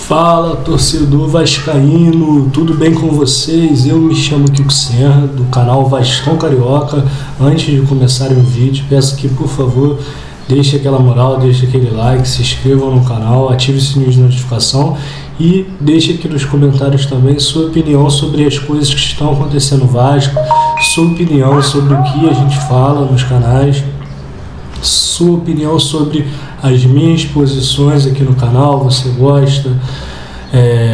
Fala, torcedor vascaíno, tudo bem com vocês? Eu me chamo Kiko Serra, do canal Vascão Carioca. Antes de começar o vídeo, peço que, por favor, deixe aquela moral, deixe aquele like, se inscrevam no canal, ative o sininho de notificação e deixe aqui nos comentários também sua opinião sobre as coisas que estão acontecendo no Vasco, sua opinião sobre o que a gente fala nos canais, sua opinião sobre as minhas posições aqui no canal. Você gosta,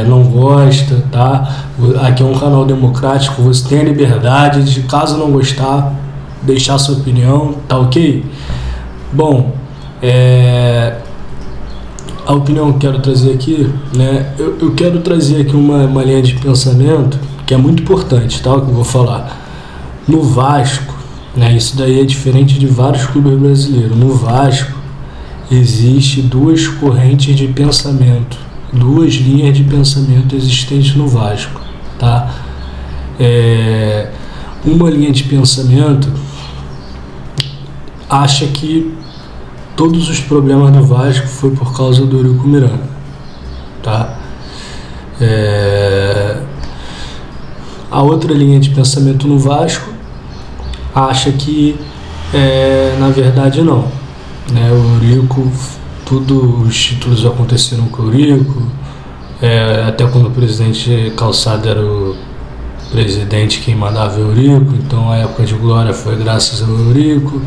não gosta, tá? Aqui é um canal democrático, você tem a liberdade de, caso não gostar, deixar sua opinião, tá ok? Bom, a opinião que eu quero trazer aqui, né? Eu quero trazer aqui uma linha de pensamento que é muito importante, tá? O que eu vou falar. No Vasco, né? Isso daí é diferente de vários clubes brasileiros. No Vasco existe duas correntes de pensamento, duas linhas de pensamento existentes no Vasco, tá? Uma linha de pensamento acha que todos os problemas do Vasco foi por causa do Eurico Miranda, tá? A outra linha de pensamento no Vasco acha que na verdade não, né? O Eurico, todos os títulos aconteceram com o Eurico, até quando o presidente Calçado era o presidente, quem mandava o Eurico, então a época de glória foi graças ao Eurico,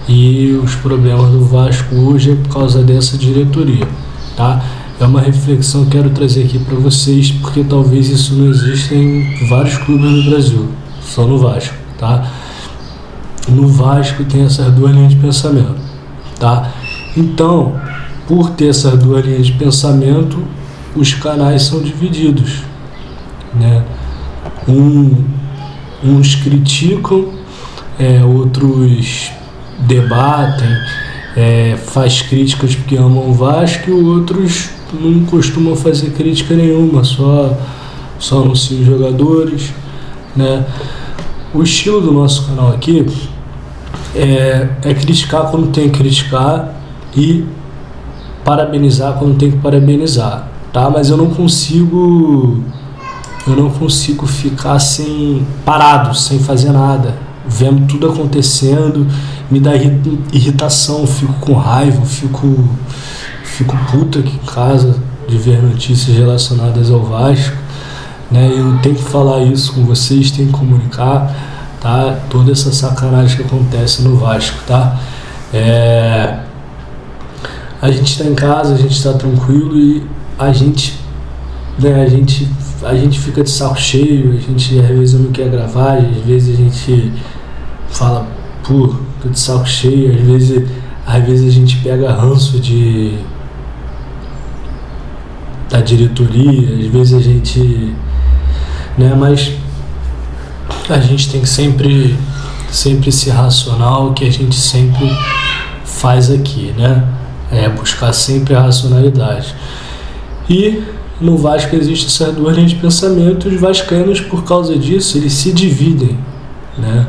e os problemas do Vasco hoje é por causa dessa diretoria, tá? É uma reflexão que eu quero trazer aqui para vocês, porque talvez isso não exista em vários clubes do Brasil, só no Vasco, tá? No Vasco tem essas duas linhas de pensamento, tá? Então, por ter essas duas linhas de pensamento, os canais são divididos, né? Uns criticam, outros debatem, faz críticas porque amam o Vasco, e outros não costumam fazer crítica nenhuma, só anunciam os jogadores, né? O estilo do nosso canal aqui é criticar quando tem que criticar e parabenizar quando tem que parabenizar, tá? Mas eu não consigo ficar parado, sem fazer nada, vendo tudo acontecendo. Me dá irritação, fico com raiva, fico puto aqui em casa de ver notícias relacionadas ao Vasco, né? Eu tenho que falar isso com vocês, tenho que comunicar, tá? Toda essa sacanagem que acontece no Vasco, tá? A gente está em casa, a gente está tranquilo e a gente fica de saco cheio, a gente às vezes não quer gravar, às vezes a gente fala, pô, tô de saco cheio, às vezes a gente pega ranço da diretoria, às vezes a gente, né, mas a gente tem que sempre ser racional, que a gente sempre faz aqui, né? Buscar sempre a racionalidade. E no Vasco existe essas duas linhas de pensamento. Os vascaínos, por causa disso, eles se dividem, né?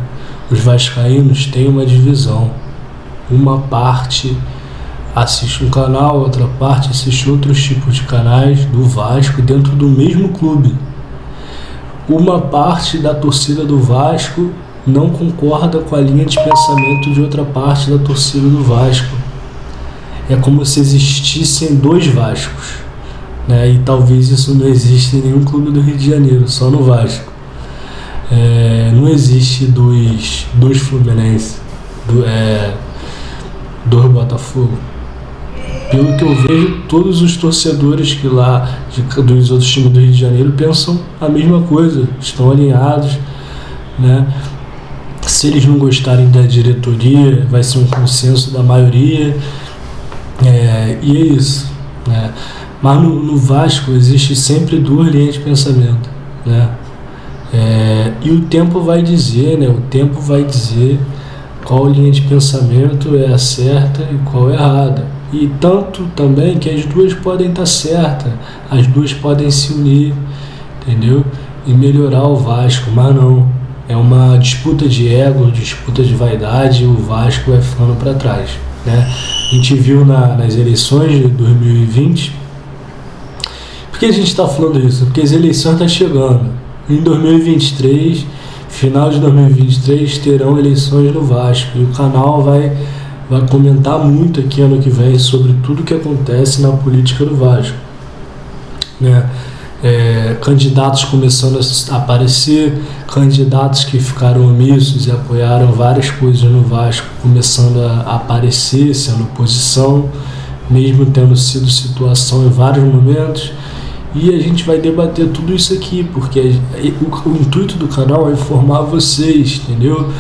Os vascaínos têm uma divisão. Uma parte assiste um canal, outra parte assiste outros tipos de canais do Vasco dentro do mesmo clube. Uma parte da torcida do Vasco não concorda com a linha de pensamento de outra parte da torcida do Vasco. É como se existissem dois Vascos, né? E talvez isso não exista em nenhum clube do Rio de Janeiro, só no Vasco. Não existe dois Fluminense, dois Botafogo. Pelo que eu vejo, todos os torcedores que lá dos outros times do Rio de Janeiro pensam a mesma coisa, estão alinhados, né? Se eles não gostarem da diretoria, vai ser um consenso da maioria, e é isso, né? Mas no Vasco existe sempre duas linhas de pensamento, né? E o tempo vai dizer, né? O tempo vai dizer qual linha de pensamento é a certa e qual é a errada. E tanto também que as duas podem estar certas, as duas podem se unir, entendeu? E melhorar o Vasco, mas não. É uma disputa de ego, disputa de vaidade, e o Vasco vai ficando para trás, né? A gente viu nas eleições de 2020 Por que a gente está falando isso? Porque as eleições estão chegando. Em 2023, final de 2023, terão eleições no Vasco. E o canal vai comentar muito aqui ano que vem sobre tudo que acontece na política do Vasco. Né? Candidatos começando a aparecer, candidatos que ficaram omissos e apoiaram várias coisas no Vasco começando a aparecer, sendo oposição, mesmo tendo sido situação em vários momentos. E a gente vai debater tudo isso aqui, porque o intuito do canal é informar vocês, entendeu?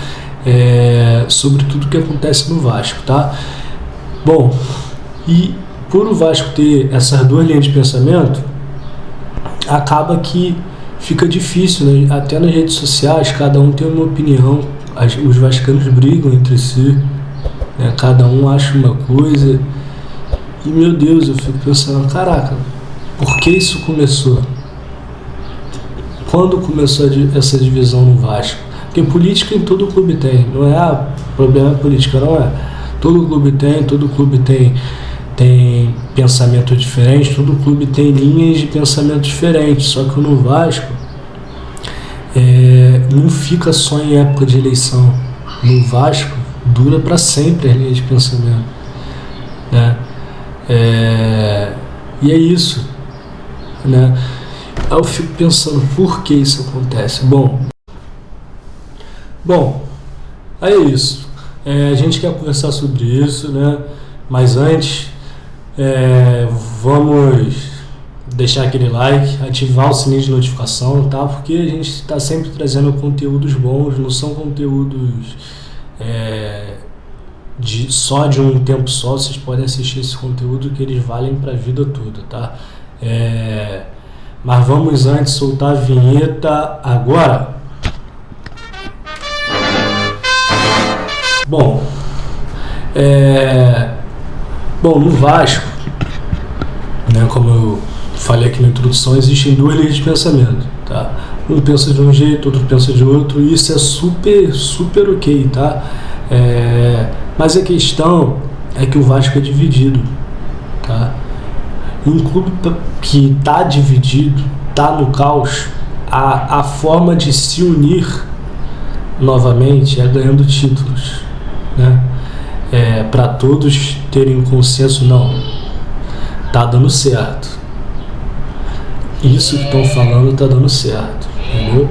Sobre tudo que acontece no Vasco, tá? Bom, e por o Vasco ter essas duas linhas de pensamento, acaba que fica difícil, né? Até nas redes sociais, cada um tem uma opinião, os vascaínos brigam entre si, né? Cada um acha uma coisa, e meu Deus, eu fico pensando, caraca, por que isso começou? Quando começou essa divisão no Vasco? Porque política em todo clube tem, não é problema política, não é. Todo clube tem pensamento diferente, todo clube tem linhas de pensamento diferentes, só que no Vasco não fica só em época de eleição. No Vasco dura para sempre as linhas de pensamento, né? E é isso, né? Aí eu fico pensando, por que isso acontece? Bom, aí é isso. A gente quer conversar sobre isso, né? Mas antes, vamos deixar aquele like, ativar o sininho de notificação, tá? Porque a gente está sempre trazendo conteúdos bons, não são conteúdos só de um tempo só. Vocês podem assistir esse conteúdo que eles valem para a vida toda, tá? Mas vamos antes soltar a vinheta agora. Bom, no Vasco, né, como eu falei aqui na introdução, existem duas linhas de pensamento, tá? Um pensa de um jeito, outro pensa de outro, e isso é super, super ok, tá? Mas a questão é que o Vasco é dividido, tá? Um clube que está dividido, está no caos, a forma de se unir novamente é ganhando títulos, né? Para todos terem um consenso, não, tá dando certo, isso que estão falando tá dando certo, entendeu?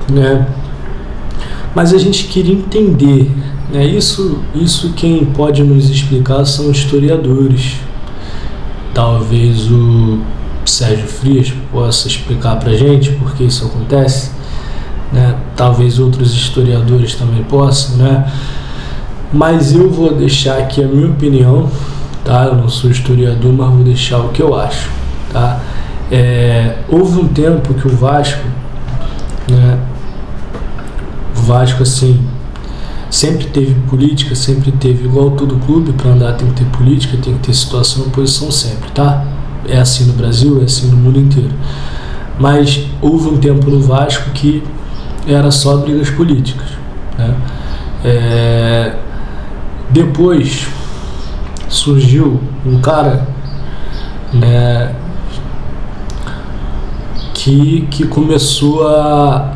Né, mas a gente queria entender, né, isso quem pode nos explicar são historiadores. Talvez o Sérgio Frias possa explicar pra gente por que isso acontece, né? Talvez outros historiadores também possam, né? Mas eu vou deixar aqui a minha opinião, tá? Eu não sou historiador, mas vou deixar o que eu acho, tá? Houve um tempo que o Vasco, né? O Vasco, assim, sempre teve política, sempre teve, igual todo clube, para andar tem que ter política, tem que ter situação e oposição sempre, tá? É assim no Brasil, é assim no mundo inteiro. Mas houve um tempo no Vasco que era só brigas políticas, né? Depois surgiu um cara, né, que começou a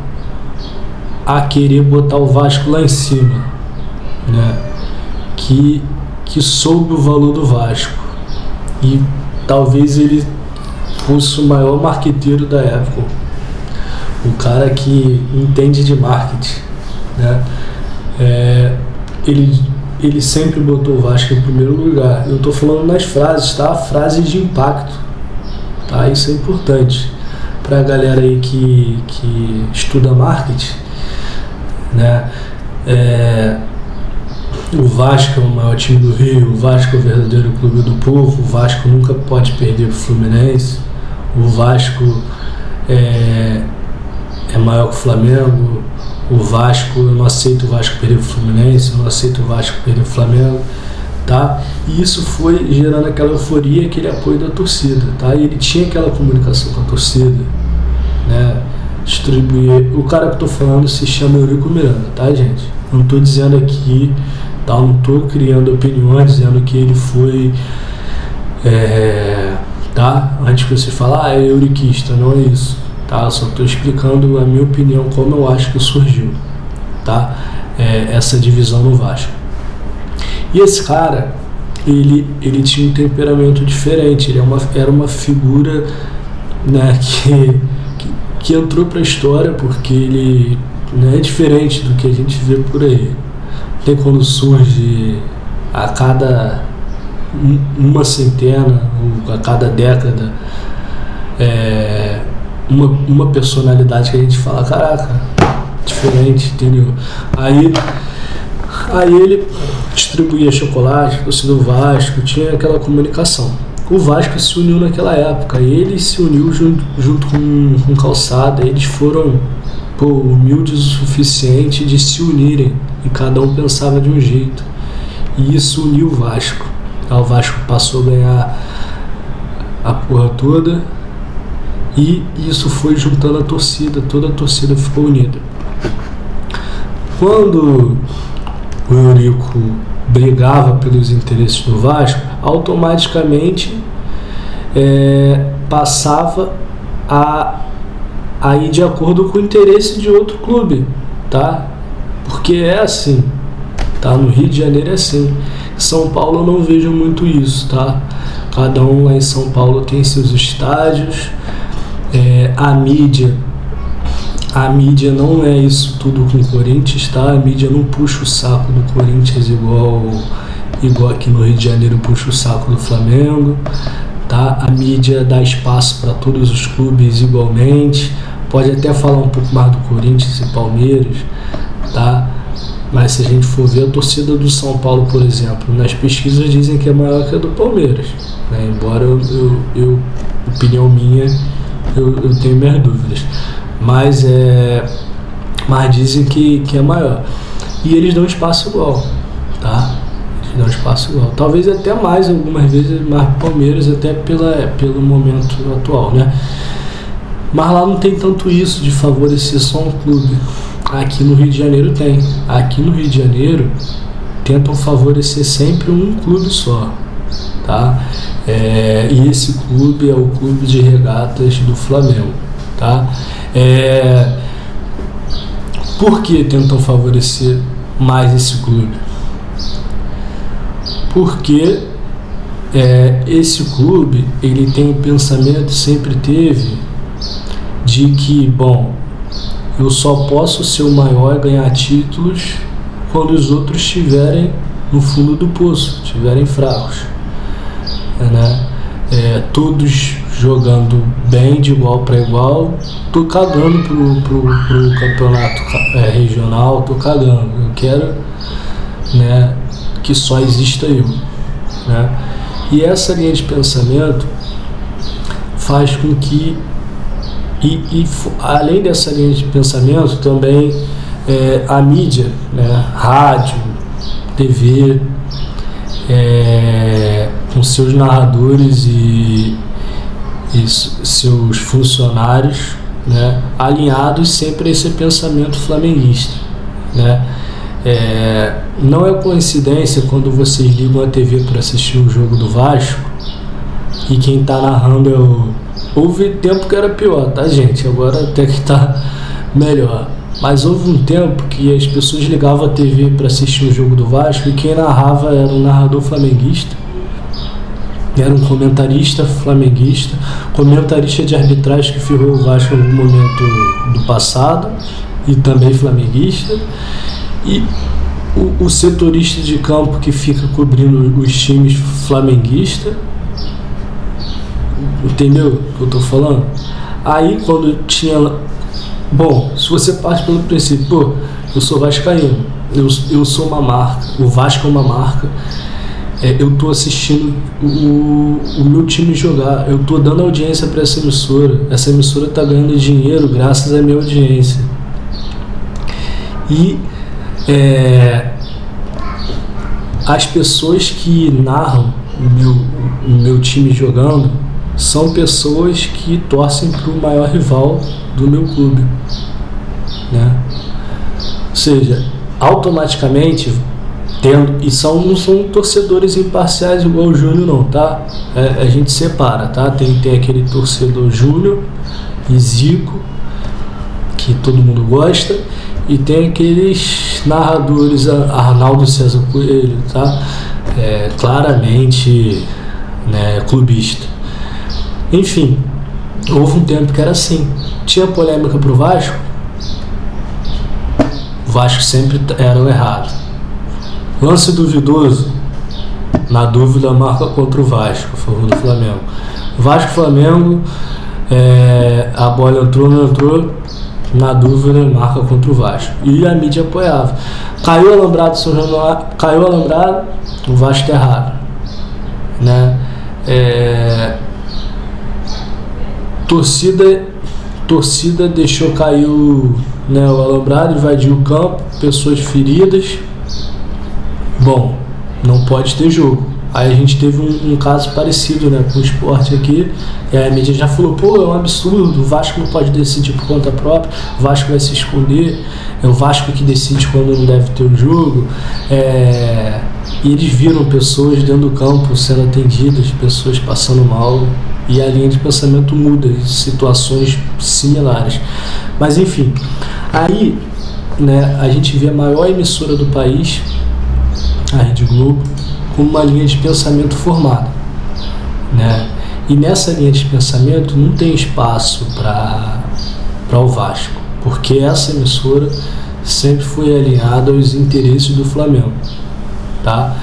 querer botar o Vasco lá em cima, né? Que soube o valor do Vasco, e talvez ele fosse o maior marqueteiro da época, o cara que entende de marketing, né? Ele sempre botou o Vasco em primeiro lugar. Eu estou falando nas frases, tá? Frases de impacto, tá? Isso é importante para a galera aí que estuda marketing, né? O Vasco é o maior time do Rio, o Vasco é o verdadeiro clube do povo, o Vasco nunca pode perder pro Fluminense, o Vasco é maior que o Flamengo, o Vasco, eu não aceito o Vasco perder pro Fluminense, eu não aceito o Vasco perder pro Flamengo, tá? E isso foi gerando aquela euforia, aquele apoio da torcida, tá? E ele tinha aquela comunicação com a torcida, né? Distribuir. O cara que eu tô falando se chama Eurico Miranda, tá, gente? Não tô dizendo aqui, tá? Não tô criando opiniões dizendo que ele foi Tá? Antes que você fale, é euriquista, não é isso, tá? Eu só estou explicando a minha opinião, como eu acho que surgiu, tá? Essa divisão no Vasco. E esse cara, ele tinha um temperamento diferente, ele era uma figura, né, que entrou para a história porque ele, né, é diferente do que a gente vê por aí. Tem quando surge a cada uma centena ou a cada década uma personalidade que a gente fala, caraca, diferente, entendeu? Aí ele distribuía chocolate, torcida do Vasco, tinha aquela comunicação. O Vasco se uniu naquela época, ele se uniu junto com Calçada, eles foram humildes o suficiente de se unirem e cada um pensava de um jeito, e isso uniu o Vasco. O Vasco passou a ganhar a porra toda e isso foi juntando a torcida, toda a torcida ficou unida. Quando o Eurico brigava pelos interesses do Vasco, automaticamente passava a ir de acordo com o interesse de outro clube, tá? Porque é assim, tá? No Rio de Janeiro é assim. Em São Paulo eu não vejo muito isso, tá? Cada um lá em São Paulo tem seus estádios, a mídia não é isso tudo com o Corinthians, tá? A mídia não puxa o saco do Corinthians igual aqui no Rio de Janeiro puxa o saco do Flamengo, tá? A mídia dá espaço para todos os clubes igualmente, pode até falar um pouco mais do Corinthians e Palmeiras, tá? Mas se a gente for ver a torcida do São Paulo, por exemplo, nas pesquisas dizem que é maior que a do Palmeiras, né? Embora opinião minha, eu tenho minhas dúvidas, mas dizem que é maior. E eles dão espaço igual, tá? Eles dão espaço igual. Talvez até mais, algumas vezes, mais Palmeiras, até pelo momento atual, né? Mas lá não tem tanto isso de favorecer só um clube. Aqui no Rio de Janeiro tem. Aqui no Rio de Janeiro tentam favorecer sempre um clube só, tá? E esse clube é o Clube de Regatas do Flamengo, tá? Por que tentam favorecer mais esse clube? Porque esse clube, ele tem um pensamento, sempre teve, de que, bom, eu só posso ser o maior e ganhar títulos quando os outros estiverem no fundo do poço, estiverem fracos, né? Todos jogando bem de igual para igual, tô cagando pro campeonato regional, tô cagando, eu quero, né, que só exista eu, né? E essa linha de pensamento faz com que além dessa linha de pensamento, também a mídia, né, rádio, TV, com seus narradores e seus funcionários, né, alinhados sempre a esse pensamento flamenguista, né? Não é coincidência quando vocês ligam a TV para assistir o jogo do Vasco e quem está narrando houve tempo que era pior, tá, gente? Agora até que tá melhor. Mas houve um tempo que as pessoas ligavam a TV para assistir o jogo do Vasco e quem narrava era um narrador flamenguista, era um comentarista flamenguista, comentarista de arbitragem que ferrou o Vasco em algum momento do passado e também flamenguista, e o setorista de campo que fica cobrindo os times flamenguistas. Entendeu o que eu tô falando? Aí quando tinha... Bom, se você parte pelo princípio, eu sou vascaíno, eu sou uma marca, o Vasco é uma marca, eu tô assistindo o meu time jogar, eu tô dando audiência para essa emissora tá ganhando dinheiro graças à minha audiência. E as pessoas que narram o meu time jogando são pessoas que torcem para o maior rival do meu clube, né? Ou seja, automaticamente E não são torcedores imparciais igual o Júnior não, tá? A gente separa, tá? Tem aquele torcedor Júnior e Zico, que todo mundo gosta, e tem aqueles narradores, Arnaldo César Coelho, tá? Claramente, né, clubista. Enfim, houve um tempo que era assim. Tinha polêmica pro Vasco, o Vasco sempre era o errado. Lance duvidoso, na dúvida marca contra o Vasco, a favor do Flamengo. Flamengo, a bola entrou, não entrou, na dúvida marca contra o Vasco. E a mídia apoiava. Caiu o alambrado, o Vasco errado, né? Torcida deixou cair o alambrado, invadiu o campo, pessoas feridas. Bom, não pode ter jogo. Aí a gente teve um caso parecido, né, com o Sport aqui, e aí a mídia já falou, pô, é um absurdo, o Vasco não pode decidir por conta própria, o Vasco vai se esconder, é o Vasco que decide quando não deve ter o jogo. E eles viram pessoas dentro do campo sendo atendidas, pessoas passando mal, e a linha de pensamento muda em situações similares. Mas enfim, aí, né, a gente vê a maior emissora do país, a Rede Globo, com uma linha de pensamento formada, né? E nessa linha de pensamento não tem espaço para o Vasco, porque essa emissora sempre foi alinhada aos interesses do Flamengo, tá?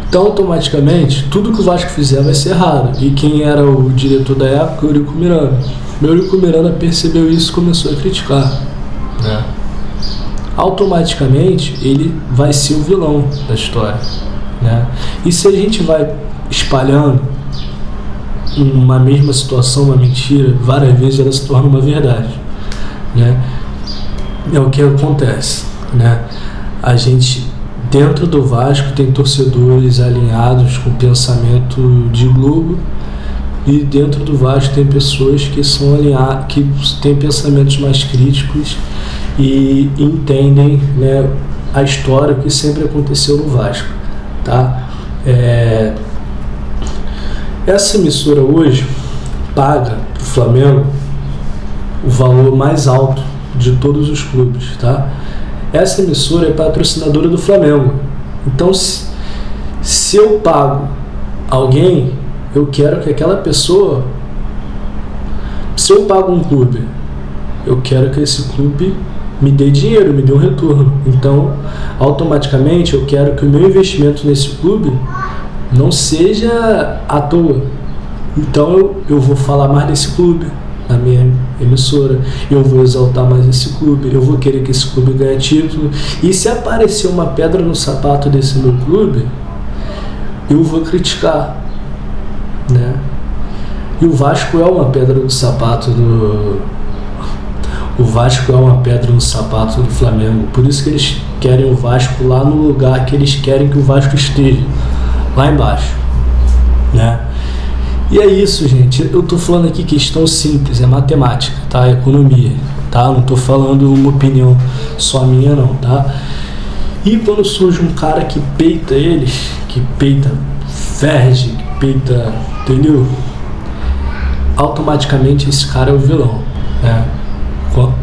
Então, automaticamente, tudo que o Vasco fizer vai ser errado. E quem era o diretor da época? Eurico Miranda. O Eurico Miranda percebeu isso e começou a criticar, né? Automaticamente ele vai ser o vilão da história, né? E se a gente vai espalhando uma mesma situação, uma mentira, várias vezes ela se torna uma verdade, né? É o que acontece, né? A gente, dentro do Vasco, tem torcedores alinhados com o pensamento de Globo, e dentro do Vasco tem pessoas que são alinhadas, que têm pensamentos mais críticos e entendem, né, a história que sempre aconteceu no Vasco, tá? Essa emissora hoje paga para o Flamengo o valor mais alto de todos os clubes, tá? Essa emissora é patrocinadora do Flamengo. Então, se eu pago alguém, eu quero que aquela pessoa... Se eu pago um clube, eu quero que esse clube me dê dinheiro, me dê um retorno. Então, automaticamente, eu quero que o meu investimento nesse clube não seja à toa. Então, eu vou falar mais desse clube na minha emissora, eu vou exaltar mais esse clube, eu vou querer que esse clube ganhe título. E se aparecer uma pedra no sapato desse meu clube, eu vou criticar, né? E o Vasco é uma pedra no sapato O Vasco é uma pedra no sapato do Flamengo. Por isso que eles querem o Vasco lá no lugar que eles querem que o Vasco esteja, lá embaixo, né? E é isso, gente. Eu tô falando aqui questão simples, é matemática, tá? Economia, tá? Não tô falando uma opinião só minha, não, tá? E quando surge um cara que peita eles, que peita Ferdi, que peita, entendeu? Automaticamente esse cara é o vilão, né?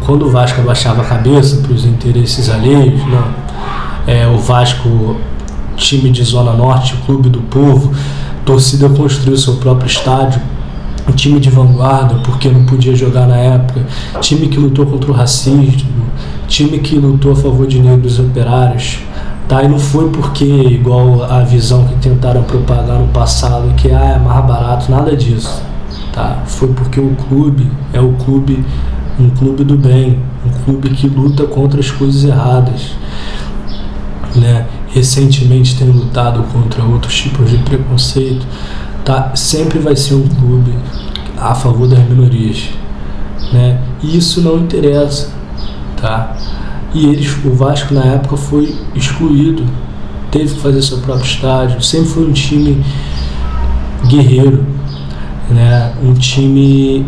Quando o Vasco abaixava a cabeça para os interesses alheios, não. O Vasco, time de Zona Norte, clube do povo, torcida construiu seu próprio estádio, um time de vanguarda porque não podia jogar na época, time que lutou contra o racismo, time que lutou a favor de negros operários, tá? E não foi porque, igual a visão que tentaram propagar no passado, que é mais barato, nada disso, tá? Foi porque o clube é o clube, um clube do bem, um clube que luta contra as coisas erradas, né? Recentemente tem lutado contra outros tipos de preconceito, tá? Sempre vai ser um clube a favor das minorias, né? E isso não interessa, tá? E o Vasco na época foi excluído, teve que fazer seu próprio estádio, sempre foi um time guerreiro, né? Um time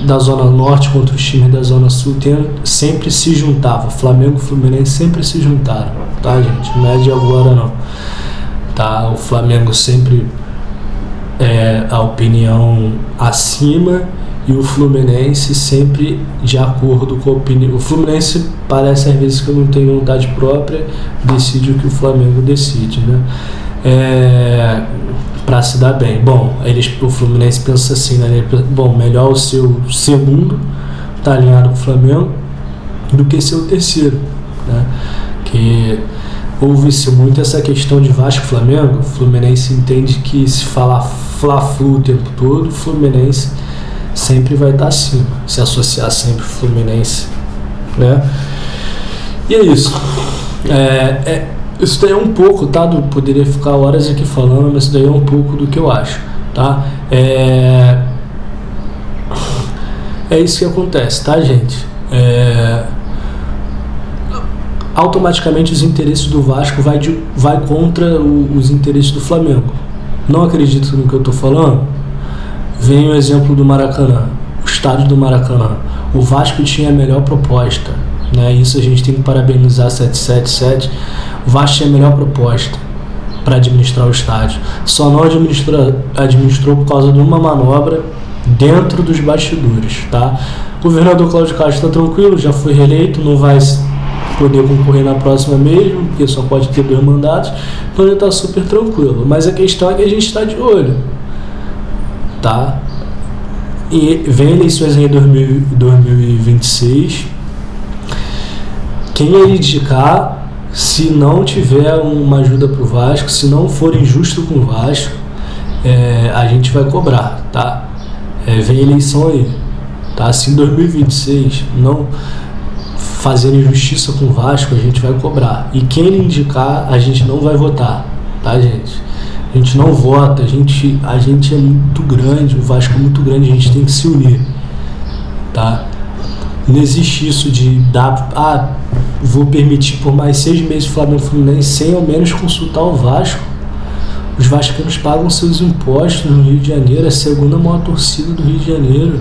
da Zona Norte contra os times da Zona Sul sempre se juntava. Flamengo e Fluminense sempre se juntaram, tá, gente? Não é de agora, não. Tá? O Flamengo sempre a opinião acima e o Fluminense sempre de acordo com a opinião. O Fluminense parece às vezes que não tem vontade própria, decide o que o Flamengo decide, né? Para se dar bem. Bom, o Fluminense pensa assim, né? Bom, melhor o seu segundo tá alinhado com o Flamengo do que ser o terceiro, né? Que houve-se muito essa questão de Vasco e Flamengo. O Fluminense entende que se falar Fla-Flu o tempo todo, o Fluminense sempre vai estar acima, se associar sempre ao Fluminense, né? E é isso. Isso daí é um pouco, tá? Poderia ficar horas aqui falando, mas isso daí é um pouco do que eu acho, tá? É isso que acontece, tá, gente? Automaticamente os interesses do Vasco vai contra os interesses do Flamengo. Não acredito no que eu tô falando? Vem o exemplo do Maracanã, o estádio do Maracanã. O Vasco tinha a melhor proposta, né? Isso a gente tem que parabenizar 777. O Vasco tinha a melhor proposta para administrar o estádio. Só não administrou por causa de uma manobra dentro dos bastidores, tá? O governador Cláudio Castro está tranquilo, já foi reeleito, não vai poder concorrer na próxima mesmo, porque só pode ter 2 mandatos, então ele está super tranquilo. Mas a questão é que a gente está de olho, tá? E vem eleições em 2026. Quem ele indicar, se não tiver uma ajuda para o Vasco, se não for injusto com o Vasco, a gente vai cobrar, tá? Vem eleição aí, tá? Se em 2026 não fazendo injustiça com o Vasco, a gente vai cobrar. E quem ele indicar, a gente não vai votar, tá, gente? A gente não vota, a gente é muito grande, o Vasco é muito grande, a gente tem que se unir, tá? Não existe isso de dar, vou permitir por mais 6 meses o Flamengo e Fluminense sem ao menos consultar o Vasco. Os vascaínos pagam seus impostos no Rio de Janeiro, é a segunda maior torcida do Rio de Janeiro,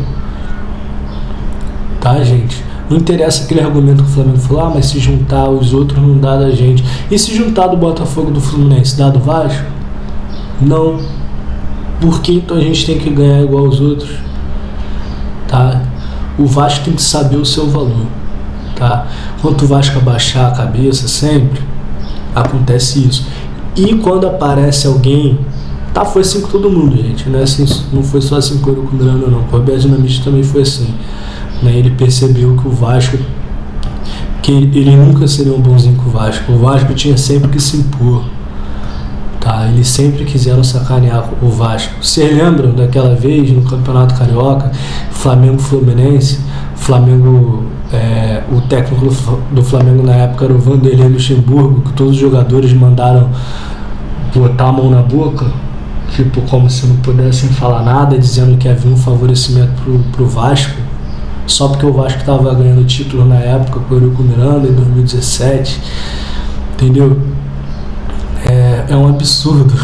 tá, gente? Não interessa aquele argumento que o Flamengo falou, mas se juntar os outros não dá da gente. E se juntar do Botafogo do Fluminense, dá do Vasco? Não. Por que então a gente tem que ganhar igual aos outros? Tá? O Vasco tem que saber o seu valor. Tá? Quando o Vasco abaixar a cabeça sempre, acontece isso. E quando aparece alguém, tá, foi assim com todo mundo, gente. Não é assim, não foi só assim com o Eurico Miranda, não. Com o Roberto Dinamite também foi assim. Né? Ele percebeu que o Vasco, que ele nunca seria um bonzinho com o Vasco. O Vasco tinha sempre que se impor. Tá? Eles sempre quiseram sacanear o Vasco. Vocês lembram daquela vez no Campeonato Carioca, Flamengo-Fluminense? Flamengo, o técnico do Flamengo na época era o Vanderlei Luxemburgo, que todos os jogadores mandaram botar a mão na boca, tipo como se não pudessem falar nada, dizendo que havia um favorecimento pro Vasco, só porque o Vasco estava ganhando título na época com o Eurico Miranda em 2017, entendeu? É um absurdo.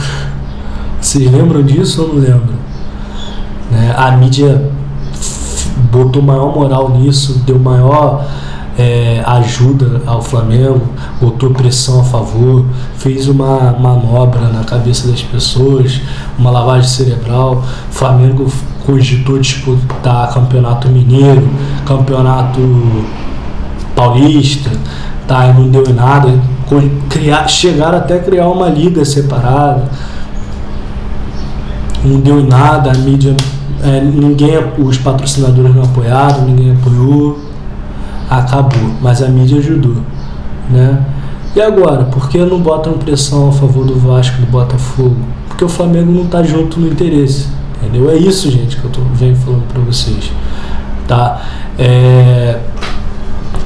Vocês lembram disso ou não lembram? Né? A mídia botou maior moral nisso, deu maior ajuda ao Flamengo, botou pressão a favor, fez uma manobra na cabeça das pessoas, uma lavagem cerebral. O Flamengo cogitou disputar campeonato mineiro, campeonato paulista, tá? E não deu em nada. Chegaram até a criar uma liga separada, não deu em nada. A mídia, os patrocinadores não apoiaram, ninguém apoiou, acabou, mas a mídia ajudou, né? E agora, por que não botam pressão a favor do Vasco, do Botafogo? Porque o Flamengo não está junto no interesse, entendeu? É isso, gente, que eu venho falando para vocês, tá?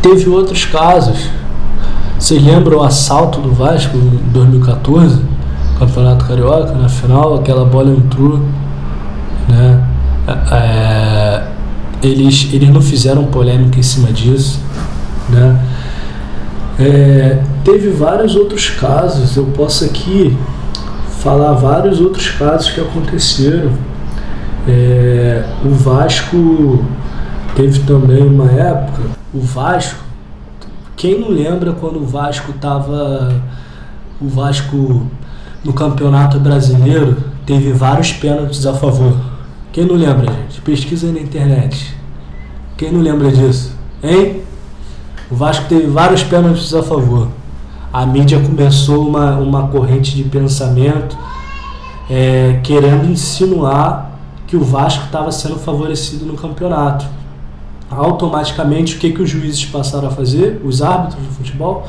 Teve outros casos. Vocês lembram o assalto do Vasco em 2014, Campeonato Carioca, na final? Aquela bola entrou, né? Eles não fizeram polêmica em cima disso, né? Teve vários outros casos. Eu posso aqui falar vários outros casos que aconteceram. O Vasco teve também uma época, o Vasco, quem não lembra quando o Vasco no Campeonato Brasileiro teve vários pênaltis a favor? Quem não lembra, gente? Pesquisa aí na internet. Quem não lembra disso? Hein? O Vasco teve vários pênaltis a favor. A mídia começou uma corrente de pensamento querendo insinuar que o Vasco estava sendo favorecido no campeonato. Automaticamente, o que os juízes passaram a fazer? Os árbitros de futebol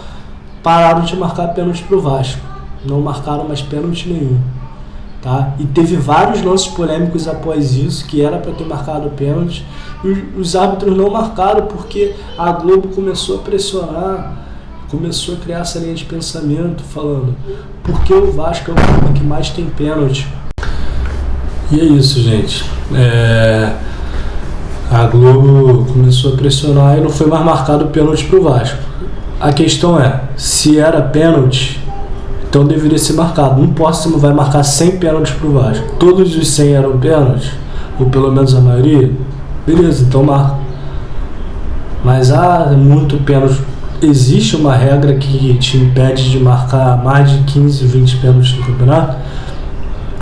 pararam de marcar pênalti para o Vasco. Não marcaram mais pênalti nenhum. Tá? E teve vários lances polêmicos após isso, que era para ter marcado pênalti. E os árbitros não marcaram porque a Globo começou a pressionar, começou a criar essa linha de pensamento, falando porque o Vasco é o clube que mais tem pênalti. E é isso, gente. A Globo começou a pressionar e não foi mais marcado o pênalti para o Vasco. A questão é, se era pênalti, então deveria ser marcado. Não importa se não vai marcar 100 pênaltis para o Vasco. Todos os 100 eram pênaltis, ou pelo menos a maioria, beleza, então marca. Mas muito pênalti. Existe uma regra que te impede de marcar mais de 15, 20 pênaltis no campeonato?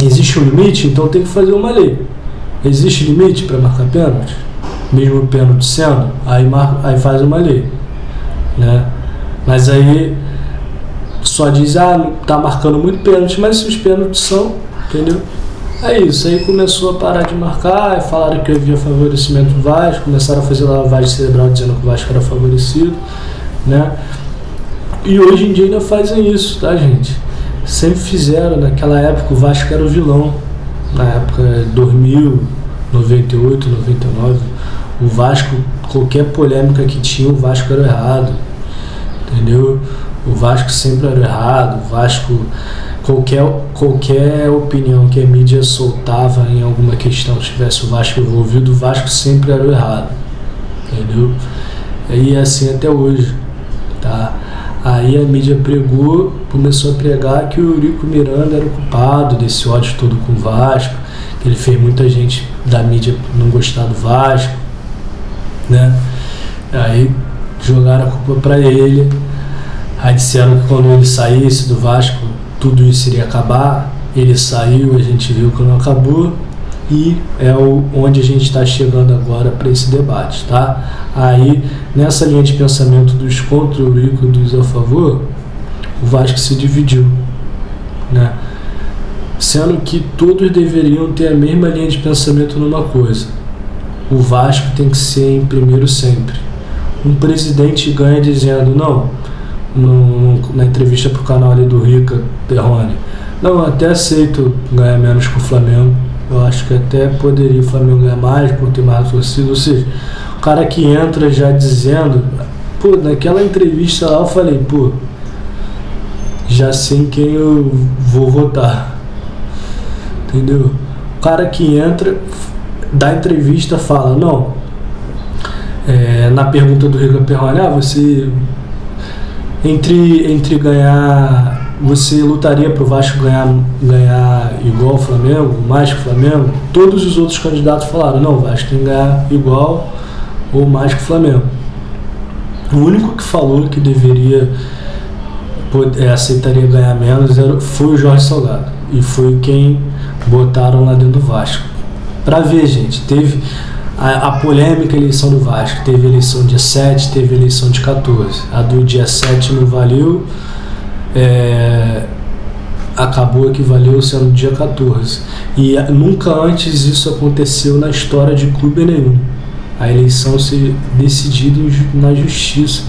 Existe um limite, então tem que fazer uma lei. Existe limite para marcar pênalti? Mesmo o pênalti sendo, aí faz uma lei, né? Mas aí só diz, tá marcando muito pênalti, mas se os pênaltis são, entendeu? É isso, aí começou a parar de marcar, falaram que havia favorecimento do Vasco, começaram a fazer lavagem cerebral dizendo que o Vasco era favorecido, né? E hoje em dia ainda fazem isso, tá, gente? Sempre fizeram, naquela época o Vasco era o vilão, na época 2000, 98, 99, o Vasco, qualquer polêmica que tinha, o Vasco era errado, entendeu? O Vasco sempre era errado, o Vasco, qualquer opinião que a mídia soltava em alguma questão, tivesse o Vasco envolvido, o Vasco sempre era o errado, entendeu? E é assim até hoje, tá? Aí a mídia começou a pregar que o Eurico Miranda era o culpado desse ódio todo com o Vasco, que ele fez muita gente da mídia não gostar do Vasco, né? Aí jogaram a culpa para ele, aí disseram que quando ele saísse do Vasco tudo isso iria acabar. Ele saiu, a gente viu que não acabou, e é onde a gente está chegando agora para esse debate, tá? Aí, nessa linha de pensamento dos contra o Eurico e dos a favor, o Vasco se dividiu, né? Sendo que todos deveriam ter a mesma linha de pensamento numa coisa: o Vasco tem que ser em primeiro sempre. Um presidente ganha dizendo, na entrevista para o canal ali do Rica Perrone, não, eu até aceito ganhar menos que o Flamengo, eu acho que até poderia o Flamengo ganhar mais por ter mais torcida. Ou seja, o cara que entra já dizendo, naquela entrevista lá eu falei, já sei em quem eu vou votar, entendeu? O cara que entra, dá entrevista, fala, na pergunta do Rica Perrone, você entre ganhar, você lutaria para o Vasco ganhar igual o Flamengo, mais que o Flamengo? Todos os outros candidatos falaram, não, o Vasco tem que ganhar igual ou mais que o Flamengo. O único que falou que deveria aceitaria ganhar menos foi o Jorge Salgado, e foi quem botaram lá dentro do Vasco. Para ver, gente, teve a polêmica eleição do Vasco, teve eleição dia 7, teve eleição de 14, a do dia 7 não valeu, acabou que valeu sendo dia 14, e nunca antes isso aconteceu na história de clube nenhum, a eleição ser decidida na justiça,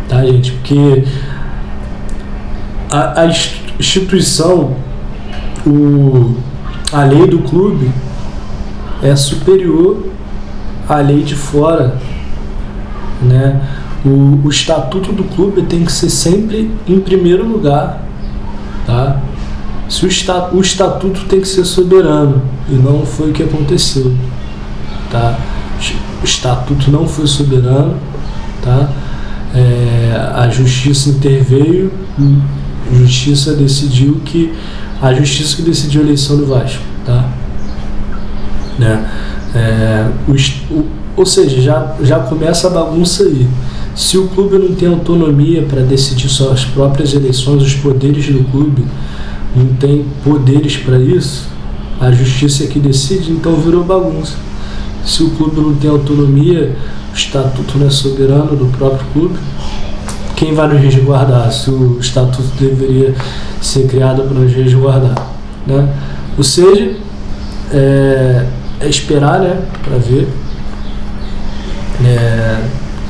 tá, gente? Porque a instituição, a lei do clube é superior à lei de fora, né? O estatuto do clube tem que ser sempre em primeiro lugar, tá? O estatuto tem que ser soberano, e não foi o que aconteceu, tá? O estatuto não foi soberano, tá? A justiça interveio, a justiça que decidiu a eleição do Vasco, tá? Né? Ou seja, já começa a bagunça aí. Se o clube não tem autonomia para decidir suas próprias eleições, os poderes do clube não tem poderes para isso, a justiça é que decide, então virou bagunça. Se o clube não tem autonomia, o estatuto não é soberano do próprio clube, quem vai nos resguardar se o estatuto deveria ser criado para nos resguardar, né? Ou seja, é esperar, né, para ver.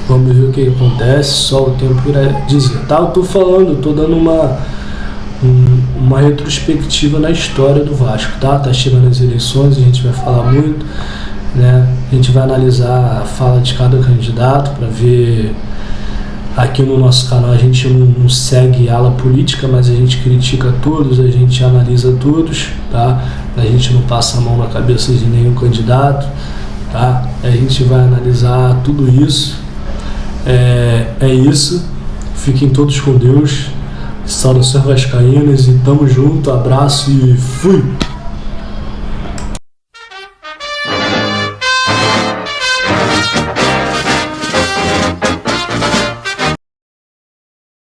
Vamos ver o que acontece, só o tempo irá dizer. Tá, eu tô falando, tô dando uma retrospectiva na história do Vasco, tá? Tá chegando as eleições, a gente vai falar muito, né? A gente vai analisar a fala de cada candidato para ver. Aqui no nosso canal a gente não segue ala política, mas a gente critica todos, a gente analisa todos, tá? A gente não passa a mão na cabeça de nenhum candidato, tá? A gente vai analisar tudo isso. É isso. Fiquem todos com Deus. Saudações vascaínas e tamo junto. Abraço e fui!